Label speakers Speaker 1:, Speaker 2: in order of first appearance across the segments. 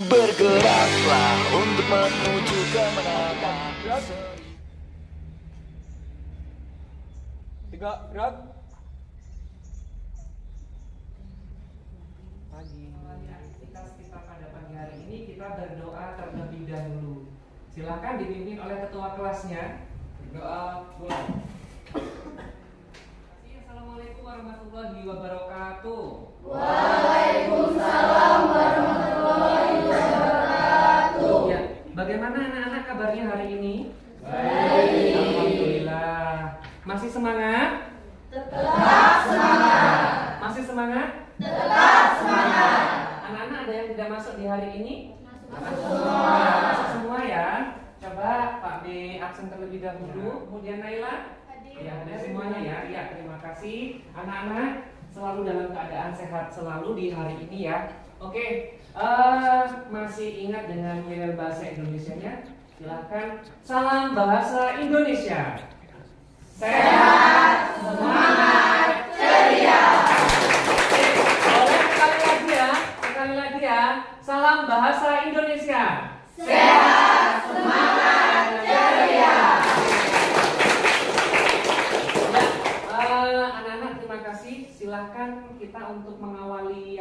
Speaker 1: Bergeraklah untuk menuju kemenangan.
Speaker 2: Tiga, gerak. Pagi.
Speaker 3: Aktivitas kita pada pagi hari ini kita berdoa terlebih dahulu. Silakan dipimpin oleh ketua kelasnya. Berdoa mulai. Assalamualaikum warahmatullahi wabarakatuh.
Speaker 4: Waalaikumsalam warahmatullahi wabarakatuh.
Speaker 3: Ya, bagaimana anak-anak kabarnya hari ini?
Speaker 4: Baik.
Speaker 3: Alhamdulillah. Masih semangat?
Speaker 4: Tetap semangat.
Speaker 3: Masih semangat?
Speaker 4: Tetap semangat.
Speaker 3: Anak-anak ada yang tidak masuk di hari ini?
Speaker 4: Masuk semua.
Speaker 3: Masuk semua ya. Coba Pak B absen terlebih dahulu. Kemudian Naila. Ya, ada semuanya ya. Ya, terima kasih. Anak-anak selalu dalam keadaan sehat selalu di hari ini ya. Oke, masih ingat dengan nilai bahasa Indonesianya? Silahkan. Salam bahasa Indonesia. Sehat, semangat, ceria. Boleh sekali lagi ya. Sekali lagi ya. Salam bahasa Indonesia.
Speaker 4: Sehat, semangat, ceria.
Speaker 3: Anak-anak terima kasih. Silahkan kita untuk mengawali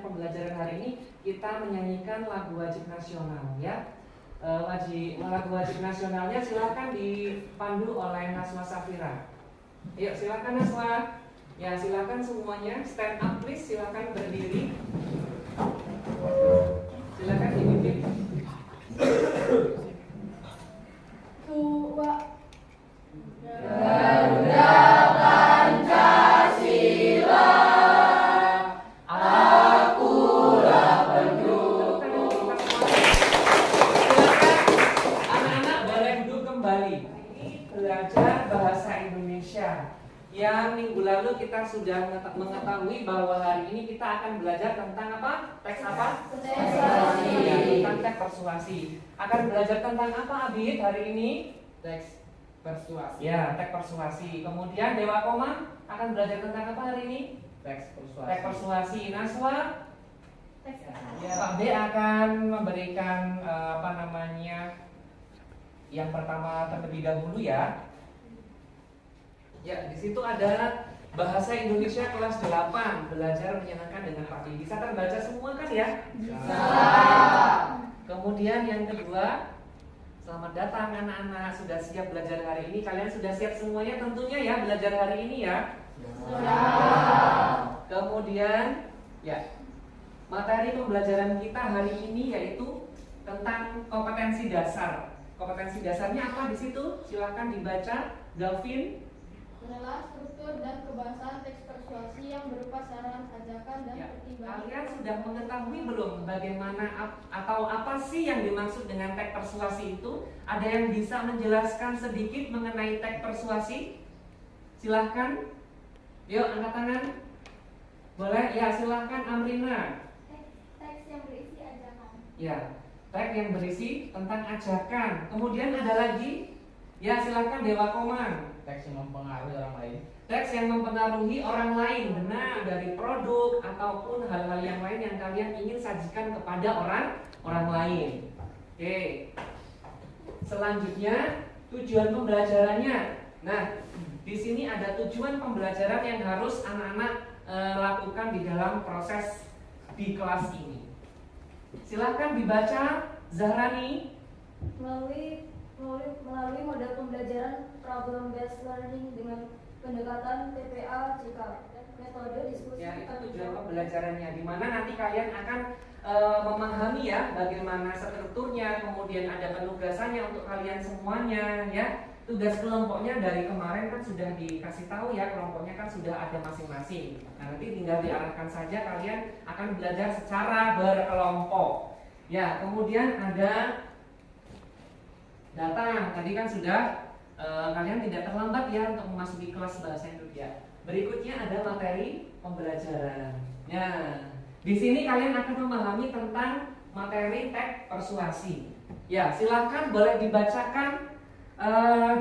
Speaker 3: pembelajaran hari ini kita menyanyikan lagu wajib nasional ya. Lagu wajib nasionalnya silahkan dipandu oleh Naswa Safira. Yuk silahkan Naswa. Ya silahkan semuanya stand up please. Silahkan berdiri. Silahkan dipimpin.
Speaker 4: Tua.
Speaker 3: Garuda Pancasila, akulah pendukung. Anak-anak boleh duduk kembali. Ini belajar bahasa Indonesia. Yang minggu lalu kita sudah mengetahui bahwa hari ini kita akan belajar tentang apa? Teks apa?
Speaker 4: Persuasi.
Speaker 3: Ya, tentang teks persuasi. Akan belajar tentang apa Abid hari ini?
Speaker 2: Teks persuasi.
Speaker 3: Ya, teks persuasi. Kemudian Dewa Koma akan belajar tentang apa hari ini?
Speaker 2: Teks persuasi.
Speaker 3: Teks persuasi. Naswa,
Speaker 4: Teks
Speaker 3: ya, Pak B akan memberikan yang pertama terlebih dahulu ya. Ya, di situ ada bahasa Indonesia kelas 8, belajar menyenangkan dengan Pak B. Bisa kan baca semua kan ya?
Speaker 4: Bisa.
Speaker 3: Kemudian yang kedua, selamat datang anak-anak, sudah siap belajar hari ini? Kalian sudah siap semuanya tentunya ya belajar hari ini ya?
Speaker 4: Sudah.
Speaker 3: Kemudian ya, materi pembelajaran kita hari ini yaitu tentang kompetensi dasar. Kompetensi dasarnya apa di situ? Silahkan dibaca, Gavin.
Speaker 4: Menelaah struktur dan kebahasaan teks persuasi yang berupa saran, ajakan, dan
Speaker 3: Ya,
Speaker 4: pertimbangan.
Speaker 3: kalian sudah mengetahui belum bagaimana atau apa sih yang dimaksud dengan teks persuasi itu? Ada yang bisa menjelaskan sedikit mengenai teks persuasi? Silahkan. Yuk, angkat tangan. Boleh? Ya, silahkan Amrina.
Speaker 4: Teks yang berisi ajakan.
Speaker 3: Ya, teks yang berisi tentang ajakan. Kemudian ada lagi. Ya, silahkan Dewa Komang.
Speaker 2: Teks yang mempengaruhi orang lain.
Speaker 3: Teks yang mempengaruhi orang lain, benar, dari produk ataupun hal-hal yang lain yang kalian ingin sajikan kepada orang lain. Oke. Selanjutnya tujuan pembelajarannya. Nah, di sini ada tujuan pembelajaran yang harus anak-anak lakukan di dalam proses di kelas ini. Silahkan dibaca, Zahrani.
Speaker 4: Melalui model pembelajaran problem based learning dengan pendekatan TPA jika metode diskusi.
Speaker 3: Ya, itu tujuan pembelajarannya, di mana nanti kalian akan memahami ya bagaimana strukturnya, kemudian ada penugasannya untuk kalian semuanya ya. Tugas kelompoknya dari kemarin kan sudah dikasih tahu ya, kelompoknya kan sudah ada masing-masing. Nah, nanti tinggal diarahkan saja, kalian akan belajar secara berkelompok. Ya, kemudian ada datang, tadi kan sudah kalian tidak terlambat ya untuk memasuki kelas bahasa Indonesia. Berikutnya ada materi pembelajaran. Nah, di sini kalian akan memahami tentang materi teks persuasi. Ya, silakan boleh dibacakan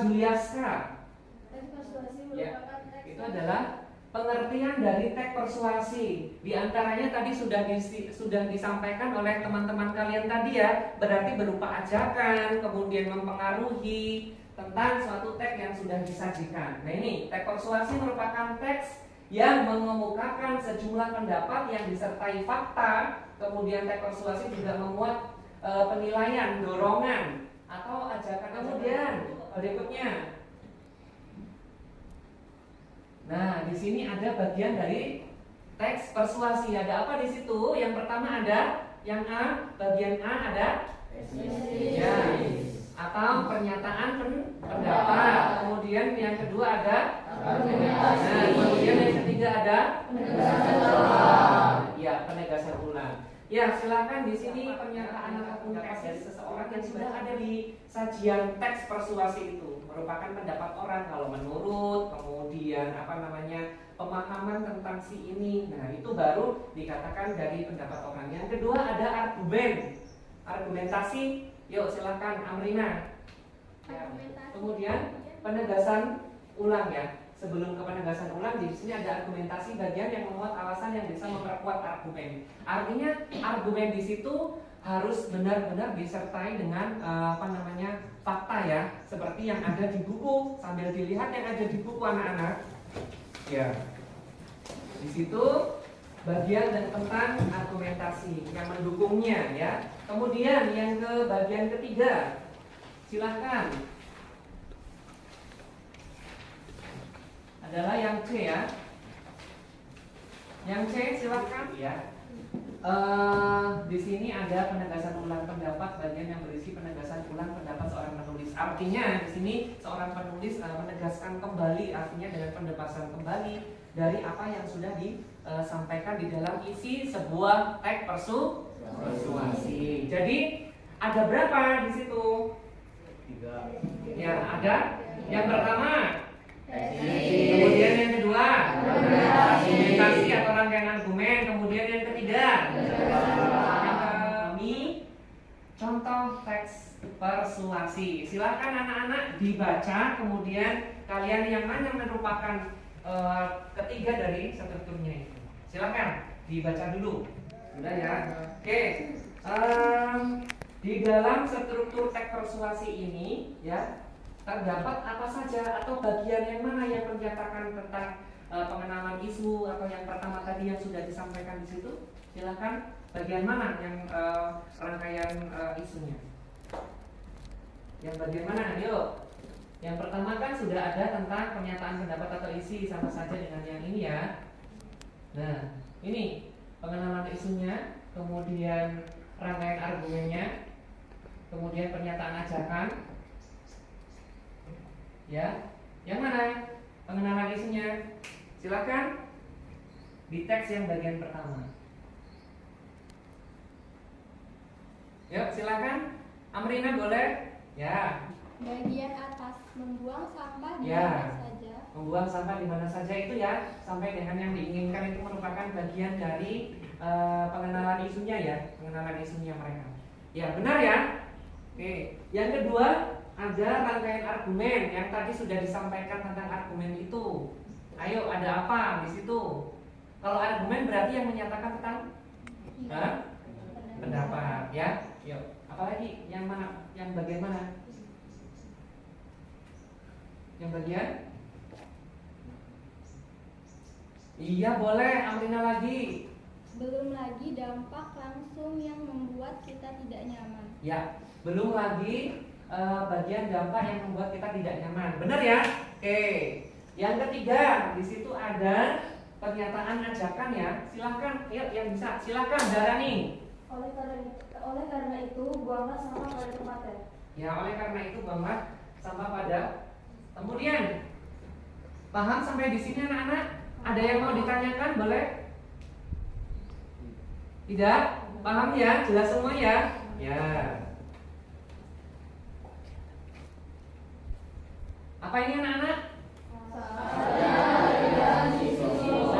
Speaker 3: Juliaska.
Speaker 4: Teks persuasi
Speaker 3: Ya,
Speaker 4: merupakan teks
Speaker 3: itu adalah pengertian dari teks persuasi. Di antaranya tadi sudah disampaikan oleh teman-teman kalian tadi ya, berarti berupa ajakan, kemudian mempengaruhi tentang suatu teks yang sudah disajikan. Nah ini, teks persuasi merupakan teks yang mengemukakan sejumlah pendapat yang disertai fakta. Kemudian teks persuasi juga memuat penilaian, dorongan, atau ajakan. Kemudian berikutnya, nah, di sini ada bagian dari teks persuasi. Ada apa di situ? Yang pertama ada yang A, bagian A ada ya, atau pernyataan pendapat. Kemudian yang kedua ada kemudian yang ketiga ada ya, penegasan ulang. Ya, silakan di sini pernyataan ataupun tesis seseorang yang sudah ada di sajian teks persuasi itu merupakan pendapat orang kalau menurut, kemudian pemahaman tentang si ini. Nah, itu baru dikatakan dari pendapat orang. Yang kedua ada argumen, argumentasi. Yuk, silakan Amrina. Ya. Kemudian penegasan ulang ya. Sebelum ke penegasan ulang, di sini ada argumentasi, bagian yang memuat alasan yang bisa memperkuat argumen. Artinya argumen di situ harus benar-benar disertai dengan fakta ya, seperti yang ada di buku. Sambil dilihat yang ada di buku anak-anak. Ya. Di situ bagian dan tentang argumentasi yang mendukungnya ya. Kemudian yang ke bagian ketiga, silahkan. Adalah yang C ya. Yang C silahkan ya. Di sini ada penegasan ulang pendapat, bagian yang berisi penegasan ulang pendapat seorang penulis. Artinya di sini seorang penulis menegaskan kembali, artinya dengan pendepasan kembali dari apa yang sudah disampaikan di dalam isi sebuah teks persuasi. Jadi ada berapa di situ? 3. Ya, ada. Yang pertama, kemudian yang kedua, argumentasi atau rangkaian argumen. Kemudian yang ketiga, contoh teks persuasi. Silakan anak-anak dibaca. Kemudian kalian yang mana merupakan ketiga dari strukturnya itu. Silakan dibaca dulu. Sudah ya. Oke. Di dalam struktur teks persuasi ini ya, terdapat apa saja atau bagian yang mana yang menyatakan tentang pengenalan isu atau yang pertama tadi yang sudah disampaikan di situ? Silakan, bagian mana yang rangkaian isunya? Yang bagian mana? Yuk. Yang pertama kan sudah ada tentang pernyataan pendapat atau isi, sama saja dengan yang ini ya. Nah, ini pengenalan isunya, kemudian rangkaian argumennya, kemudian pernyataan ajakan. Ya, yang mana pengenalan isunya? Silakan di teks yang bagian pertama. Yuk, silakan. Amrina boleh? Ya.
Speaker 4: Bagian atas, membuang sampah di
Speaker 3: Ya.
Speaker 4: mana saja.
Speaker 3: Membuang sampah di mana saja itu ya, sampai dengan yang diinginkan itu merupakan bagian dari pengenalan isunya ya, pengenalan isunya mereka. Ya, benar ya? Oke. Yang kedua, ada rangkaian argumen yang tadi sudah disampaikan tentang argumen itu. Ayo, ada apa di situ? Kalau argumen berarti yang menyatakan tentang pendapat, ya. Yuk, apalagi yang mana? Yang bagian mana? Yang bagian? Iya, boleh. Amrina lagi.
Speaker 4: Belum lagi dampak langsung yang membuat kita tidak nyaman.
Speaker 3: Ya, belum lagi bagian dampak yang membuat kita tidak nyaman. Benar ya? Oke. Yang ketiga, di situ ada pernyataan ajakan ya. Silahkan, yuk yang bisa. Silahkan, Darani.
Speaker 4: Oleh karena itu, buanglah sampah pada tempatnya.
Speaker 3: Ya, oleh karena itu buanglah sampah pada. Kemudian, paham sampai di sini anak-anak? Ada yang mau ditanyakan? Boleh? Tidak? Paham ya? Jelas semua ya? Ya. Apa ini anak-anak?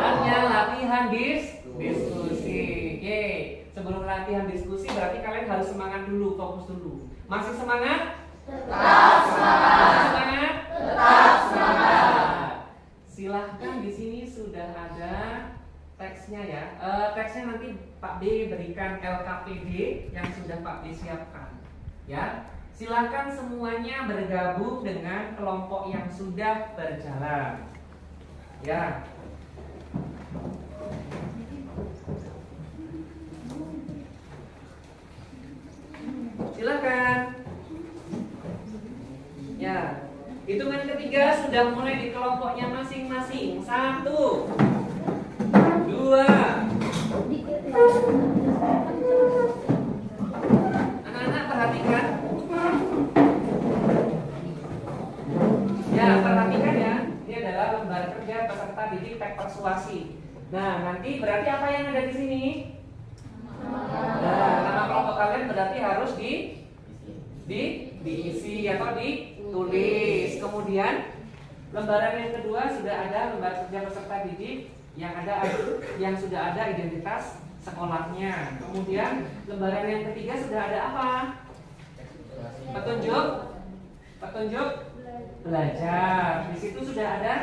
Speaker 3: Saatnya latihan diskusi. Oke. Sebelum latihan diskusi berarti kalian harus semangat dulu, fokus dulu. Masih semangat? Tetap semangat. Semangat? Tetap semangat. Silahkan di sini sudah teksnya ya. Teksnya nanti Pak B berikan LKPD yang sudah Pak B siapkan. Ya, silakan semuanya bergabung dengan kelompok yang sudah berjalan. Ya. Silakan. Ya. Hitungan ketiga sudah mulai di kelompoknya masing-masing. 1, 2. Anak-anak perhatikan. Ya, perhatikan ya. Ini adalah lembar kerja peserta didik teks persuasi. Nah, nanti berarti apa yang ada di sini? Nah, nama kelompok kalian berarti harus diisi atau ditulis. Kemudian lembaran yang kedua sudah ada lembar kerja peserta didik yang sudah ada identitas sekolahnya. Kemudian lembaran yang ketiga sudah ada apa? Petunjuk belajar. Di situ sudah ada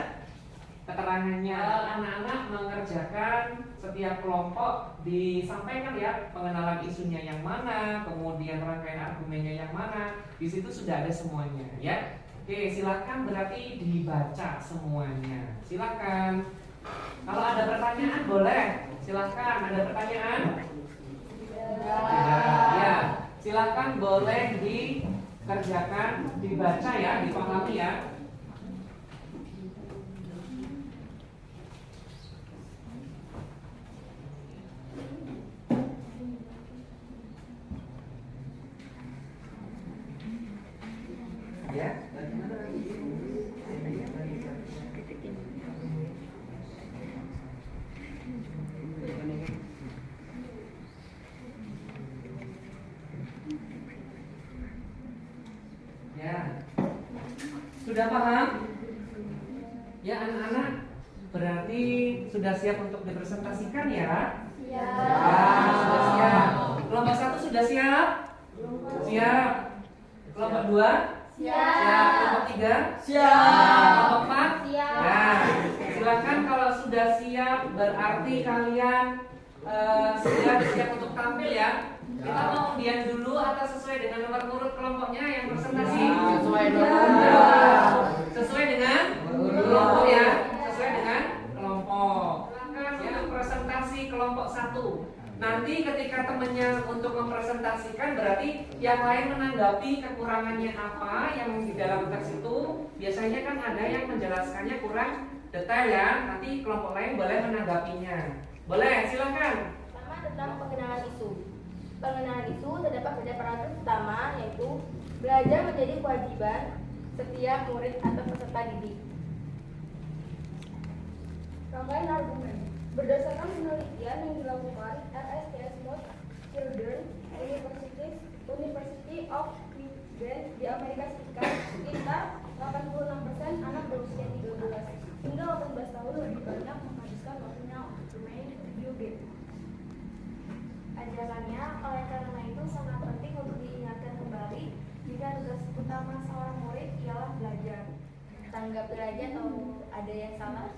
Speaker 3: keterangannya. Anak-anak mengerjakan setiap kelompok disampaikan ya, pengenalan isunya yang mana, kemudian rangkaian argumennya yang mana. Di situ sudah ada semuanya ya. Oke, silakan berarti dibaca semuanya. Silakan. Kalau ada pertanyaan boleh. Silakan. Ada pertanyaan? Ya. Silakan boleh dikerjakan, dibaca ya, dipahami ya. Ya. Ya. Sudah paham? Ya anak-anak, berarti sudah siap untuk dipresentasikan ya?
Speaker 4: Ya.
Speaker 3: Sudah siap. Kelompok 1 sudah siap? Siap. Kelompok 2? Siap. Kelompok 3?
Speaker 4: Siap.
Speaker 3: Kelompok 4?
Speaker 4: Siap.
Speaker 3: Nah, silakan kalau sudah siap berarti kalian sudah siap untuk tampil ya. Kita mau undian dulu atau sesuai dengan nomor urut kelompoknya yang presentasi?
Speaker 2: Sesuai
Speaker 3: Sesuai dengan kelompok ya. Sesuai dengan kelompok. Silakan ya presentasi kelompok 1. Nanti ketika temannya untuk mempresentasikan berarti yang lain menanggapi kekurangannya apa yang di dalam teks itu. Biasanya kan ada yang menjelaskannya kurang detail ya. Nanti kelompok lain boleh menanggapinya. Boleh, silakan.
Speaker 4: Pertama tentang pengenalan isu. Pengenalan isu terdapat pada paragraf pertama, yaitu belajar menjadi kewajiban setiap murid atau peserta didik. Rangkaian argumen. Berdasarkan penelitian yang dilakukan RSTS Most Children University of Cleveland di Amerika Serikat, sekitar 86% anak berusia 13 hingga 18 tahun lebih banyak menghabiskan waktunya untuk bermain video game. Ajarannya, oleh karena itu sangat penting untuk diingatkan kembali jika tugas utama seorang murid ialah belajar. Tanggap belajar atau ada yang salah?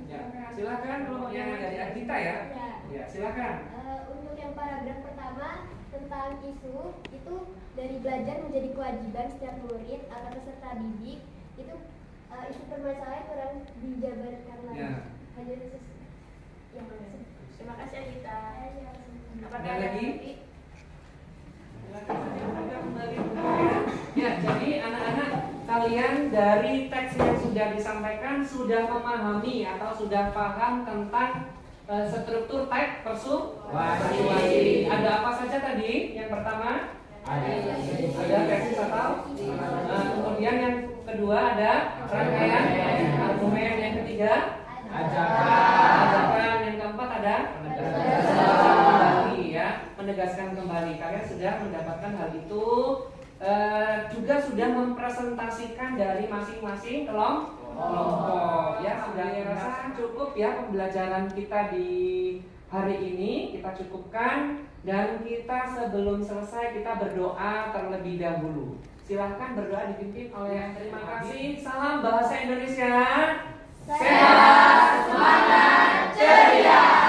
Speaker 3: Ya, silakan kelompok yang dari Agita ya. Ya, silakan.
Speaker 5: Untuk yang paragraf pertama tentang isu itu dari belajar menjadi kewajiban setiap murid atau peserta didik itu isu permasalahan kurang dijabarkan lagi.
Speaker 3: Ya.
Speaker 5: Hanya yang
Speaker 4: Terima kasih Agita. Apakah
Speaker 3: Ada
Speaker 4: ada
Speaker 3: lagi?
Speaker 4: lagi?
Speaker 3: Ya, jadi anak-anak kalian dari teks yang sudah disampaikan sudah memahami atau sudah paham tentang struktur teks persuasi. Ada apa saja tadi? Yang pertama ada tesis atau kemudian yang kedua ada rangkaian argumen, yang ketiga ajakan, yang keempat ada menegaskan kembali. Kalian sudah mendapatkan hal itu, juga sudah mempresentasikan dari masing-masing kelompok. Ya, sudah rasa cukup ya pembelajaran kita di hari ini. Kita cukupkan dan kita sebelum selesai kita berdoa terlebih dahulu. Silahkan berdoa dipimpin oleh. Terima kasih. Salam bahasa Indonesia.
Speaker 4: Sehat, semangat, ceria.